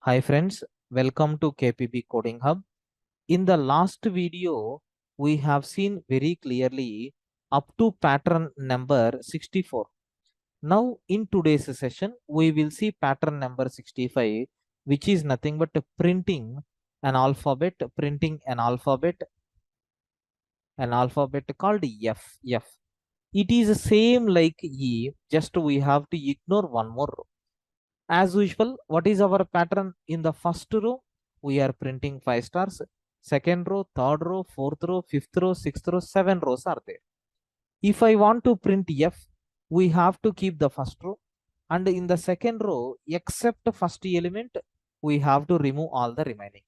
Hi friends, welcome to KPB Coding Hub. In the last video, we have seen very clearly up to pattern number 64. Now in today's session, we will see pattern number 65, which is nothing but printing an alphabet called F. F. It is same like E, just we have to ignore one more row. As usual, what is our pattern? In the first row, we are printing 5 stars. Second row, third row, fourth row, fifth row, sixth row, 7 rows are there. If I want to print F, we have to keep the first row. And in the second row, except the first element, we have to remove all the remaining.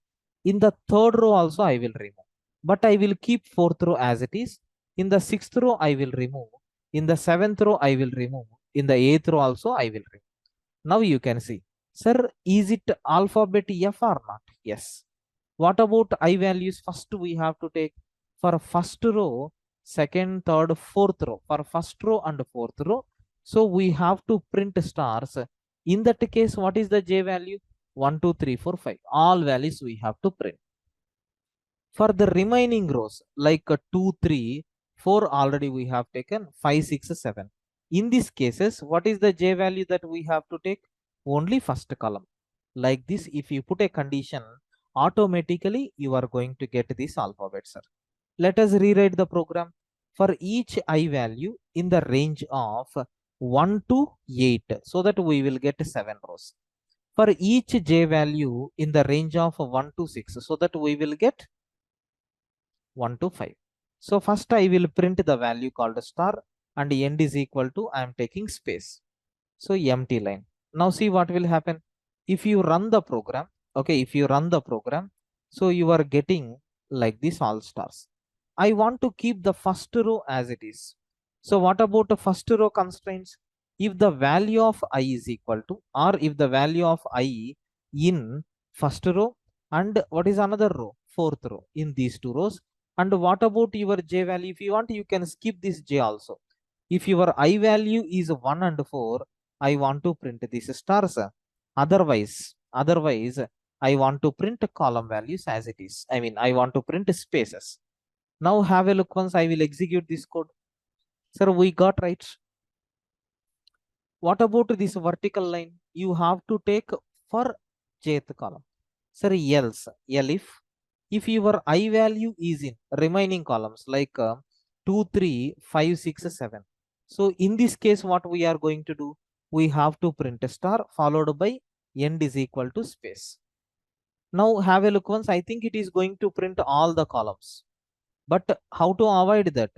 In the third row also, I will remove. But I will keep fourth row as it is. In the sixth row, I will remove. In the seventh row, I will remove. In the eighth row also, I will remove. Now you can see, sir, is it alphabet F or not? Yes. What about I values? First we have to take for first row, second, third, fourth row. For first row and fourth row. So we have to print stars. In that case, what is the J value? 1, 2, 3, 4, 5. All values we have to print. For the remaining rows, like 2, 3, 4 already we have taken, 5, 6, 7. In these cases, what is the J value that we have to take? Only first column. Like this, if you put a condition, automatically you are going to get this alphabet, sir. Let us rewrite the program. For each I value in the range of 1 to 8, so that we will get 7 rows. For each J value in the range of 1 to 6, so that we will get 1 to 5. So first I will print the value called star and end is equal to I am taking space. So empty line. Now see what will happen. If you run the program, okay, if you run the program, so you are getting like this all stars. I want to keep the first row as it is. So what about the first row constraints? If the value of I is equal to, or if the value of I in first row and what is another row? Fourth row in these two rows. And what about your J value? If you want, you can skip this J also. If your I value is 1 and 4, I want to print these stars. Otherwise, I want to print column values as it is. I mean, I want to print spaces. Now have a look once I will execute this code. Sir, we got right. What about this vertical line? You have to take for jth column. Sir, else, if your I value is in remaining columns like 2, 3, 5, 6, 7. So in this case, what we are going to do? We have to print a star followed by end is equal to space. Now have a look once. I think it is going to print all the columns. But how to avoid that?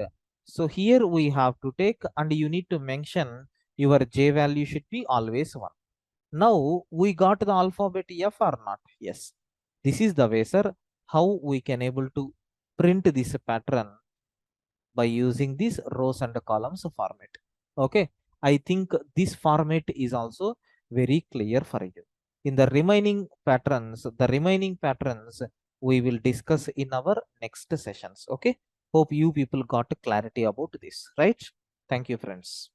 So here we have to take and you need to mention your J value should be always 1. Now we got the alphabet F or not? Yes. This is the way, sir, how we can able to print this pattern by using this rows and columns format. Okay. I think this format is also very clear for you. In the remaining patterns we will discuss in our next sessions. Okay. Hope you people got clarity about this, right? Thank you, friends.